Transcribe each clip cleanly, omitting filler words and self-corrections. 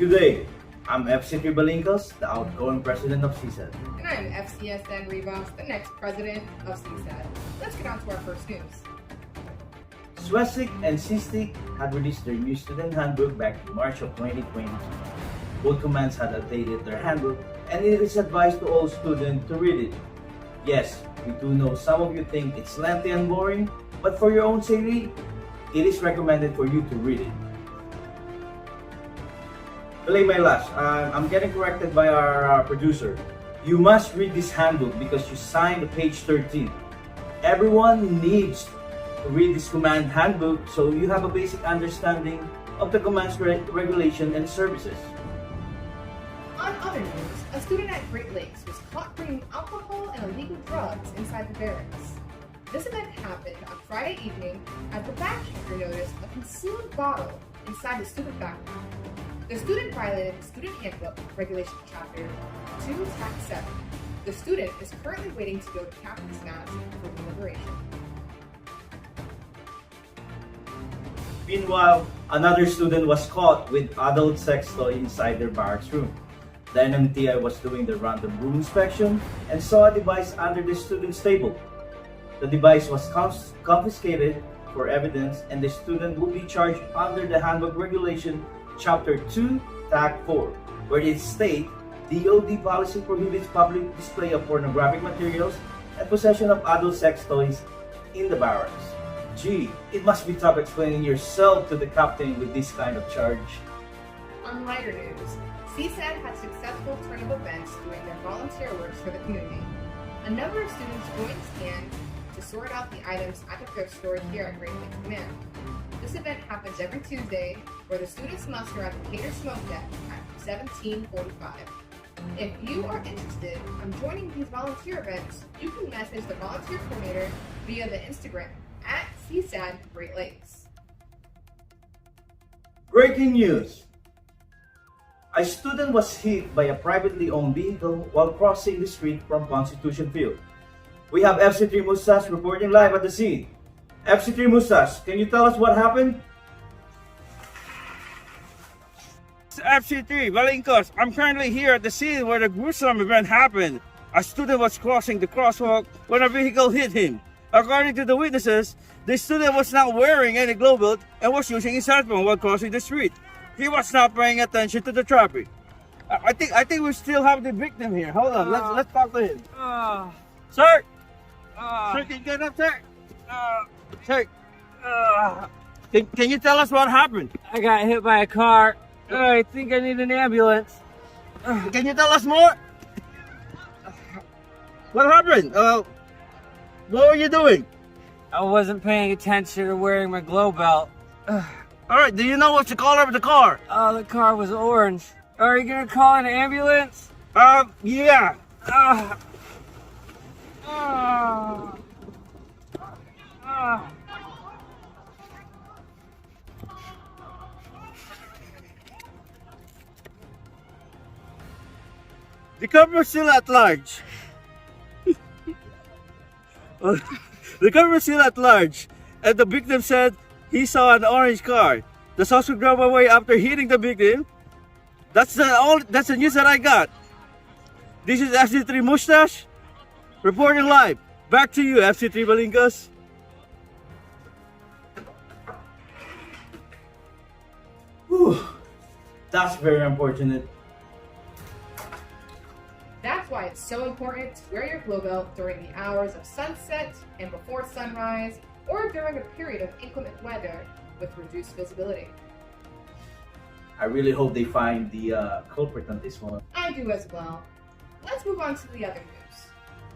Good day, I'm FC3 Balingcos, the outgoing president of CSADD. And I'm FCSN Rivas, the next president of CSADD. Let's get on to our first news. SWSIC and CSTC had released their new student handbook back in March of 2022. Both commands had updated their handbook, and it is advised to all students to read it. Yes, we do know some of you think it's lengthy and boring, but for your own safety, it is recommended for you to read it. Belay my last, I'm getting corrected by our producer. You must read this handbook because you signed page 13. Everyone needs to read this command handbook so you have a basic understanding of the command's regulation and services. On other news, a student at Great Lakes was caught bringing alcohol and illegal drugs inside the barracks. This event happened on Friday evening as the backkeeper noticed a concealed bottle inside the student backpack. The student violated the Student Handbook Regulation Chapter 2, Tac 7. The student is currently waiting to go to Captain's Mast for deliberation. Meanwhile, another student was caught with adult sex toy inside their barracks room. The NMTI was doing the random room inspection and saw a device under the student's table. The device was confiscated for evidence, and the student will be charged under the Handbook Regulation Chapter 2, Tag 4, where it states DOD policy prohibits public display of pornographic materials and possession of adult sex toys in the barracks. Gee, it must be tough explaining yourself to the captain with this kind of charge. On lighter news, CSADD had successful turn of events doing their volunteer work for the community. A number of students joined SCAN to sort out the items at the thrift store here at Great Lakes Command. This event happens every Tuesday, where the students muster at the Cater Smoke Deck at 17:45. If you are interested in joining these volunteer events, you can message the volunteer coordinator via the Instagram at CSADD Great Lakes. Breaking news! A student was hit by a privately owned vehicle while crossing the street from Constitution Field. We have FC3 Mustas reporting live at the scene. FC3 Mustas, can you tell us what happened? FC3 Balingcos, I'm currently here at the scene where the gruesome event happened. A student was crossing the crosswalk when a vehicle hit him. According to the witnesses, the student was not wearing any glove belt and was using his cell phone while crossing the street. He was not paying attention to the traffic. I think we still have the victim here. Hold on, let's talk to him. Sir! Sir, can you get up, sir? Sir, can you tell us what happened? I got hit by a car. I think I need an ambulance. Can you tell us more? What happened? What were you doing? I wasn't paying attention or wearing my glow belt. Alright, do you know what's the color of the car? Oh, the car was orange. Are you gonna call an ambulance? Yeah. The cover is still at large. The cover is still at large, and the victim said he saw an orange car. The suspect drove away after hitting the victim. That's the news that I got. This is FC3 Mustache reporting live. Back to you, FC3 Balingcos. Whew, that's very unfortunate. That's why it's so important to wear your glow belt during the hours of sunset and before sunrise, or during a period of inclement weather with reduced visibility. I really hope they find the culprit on this one. I do as well. Let's move on to the other news.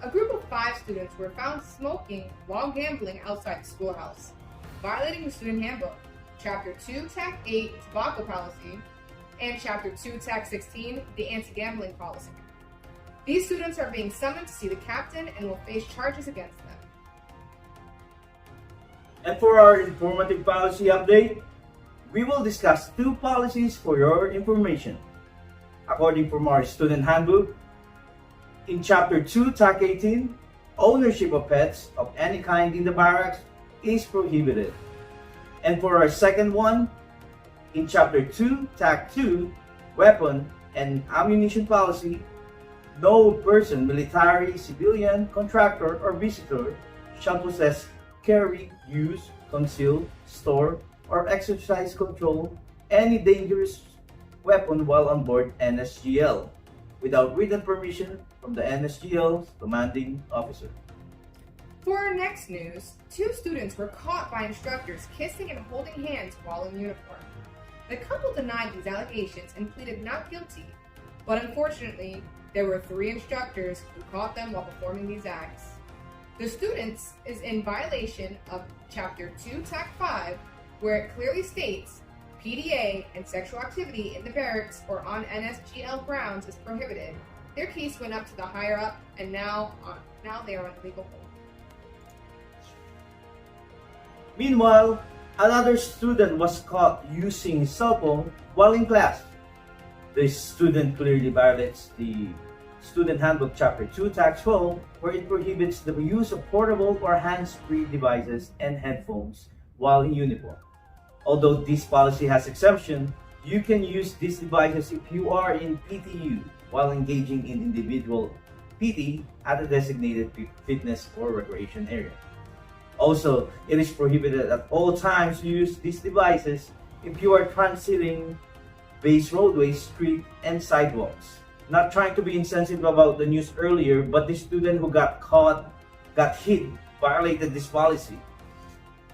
A group of 5 students were found smoking while gambling outside the schoolhouse, violating the Student Handbook, Chapter 2, Tac 8, Tobacco Policy, and Chapter 2, Tac 16, the Anti-Gambling Policy. These students are being summoned to see the captain and will face charges against them. And for our informative policy update, we will discuss 2 policies for your information. According from our student handbook, in Chapter 2, Tac 18, ownership of pets of any kind in the barracks is prohibited. And for our second one, in Chapter 2, Tac 2, weapon and ammunition policy, no person, military, civilian, contractor, or visitor shall possess, carry, use, conceal, store, or exercise control any dangerous weapon while on board NSGL without written permission from the NSGL's commanding officer. For our next news, 2 students were caught by instructors kissing and holding hands while in uniform. The couple denied these allegations and pleaded not guilty, but unfortunately, there were 3 instructors who caught them while performing these acts. The students is in violation of Chapter 2, Tac 5, where it clearly states PDA and sexual activity in the barracks or on NSGL grounds is prohibited. Their case went up to the higher up, and now they are on legal hold. Meanwhile, another student was caught using his cell phone while in class. This student clearly violates the Student Handbook Chapter 2, Tax 12, where it prohibits the use of portable or hands-free devices and headphones while in uniform. Although this policy has exception, you can use these devices if you are in PTU while engaging in individual PT at a designated fitness or recreation area. Also, it is prohibited at all times to use these devices if you are transiting base roadways, street, and sidewalks. Not trying to be insensitive about the news earlier, but the student who got hit, violated this policy.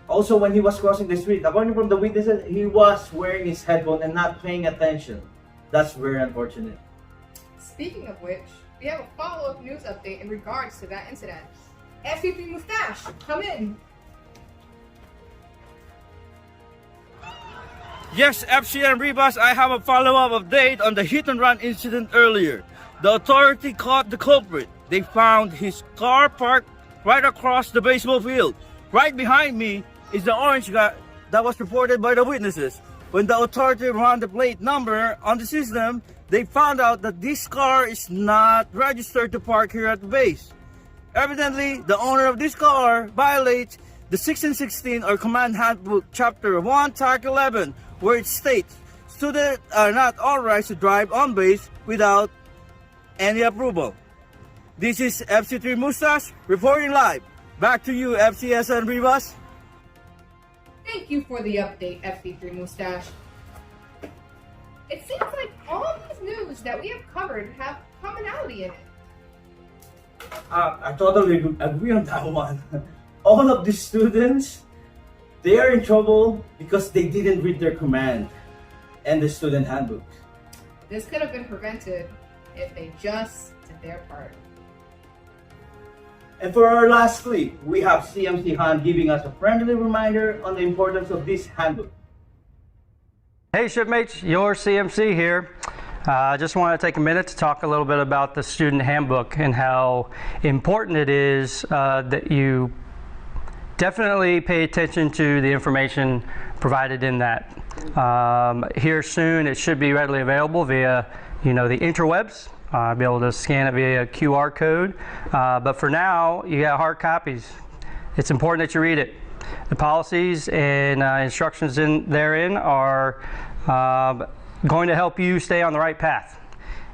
Also, when he was crossing the street, according from the witnesses, he was wearing his headphone and not paying attention. That's very unfortunate. Speaking of which, we have a follow-up news update in regards to that incident. FC3 Mustache, come in. Yes, FCN Rivas, I have a follow-up update on the hit-and-run incident earlier. The authority caught the culprit. They found his car parked right across the baseball field. Right behind me is the orange car that was reported by the witnesses. When the authority ran the plate number on the system, they found out that this car is not registered to park here at the base. Evidently, the owner of this car violates the 1616 or Command Handbook Chapter 1, Tac 11, where it states students are not authorized to drive on base without any approval. This is FC3 Mustache reporting live. Back to you, FCSN Rivas. Thank you for the update, FC3 Mustache. It seems like all these news that we have covered have commonality in it. I totally agree on that one. All of the students, they are in trouble because they didn't read their command and the student handbook. This could have been prevented if they just did their part. And for our last clip, we have CMC Hon giving us a friendly reminder on the importance of this handbook. Hey shipmates, your CMC here. I just want to take a minute to talk a little bit about the student handbook and how important it is that you definitely pay attention to the information provided in that. Here soon it should be readily available via the interwebs. Be able to scan it via QR code. But for now, you got hard copies. It's important that you read it. The policies and instructions therein are going to help you stay on the right path.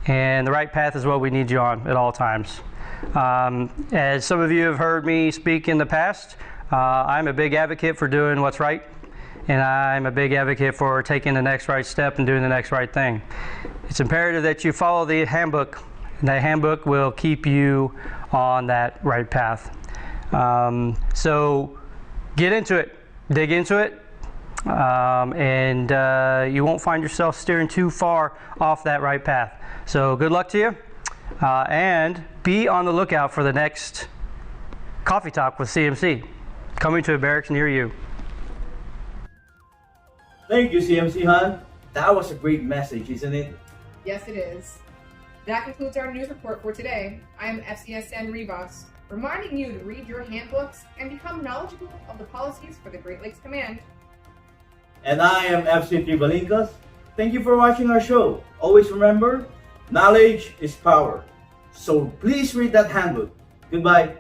And the right path is what we need you on at all times. As some of you have heard me speak in the past, I'm a big advocate for doing what's right. And I'm a big advocate for taking the next right step and doing the next right thing. It's imperative that you follow the handbook, and that handbook will keep you on that right path. So get into it, dig into it, and you won't find yourself steering too far off that right path. So good luck to you, and be on the lookout for the next Coffee Talk with CMC, coming to a barracks near you. Thank you, CMC Hon. That was a great message, isn't it? Yes, it is. That concludes our news report for today. I am FCSN Rivas, reminding you to read your handbooks and become knowledgeable of the policies for the Great Lakes Command. And I am FCA3 Balingcos. Thank you for watching our show. Always remember, knowledge is power. So please read that handbook. Goodbye.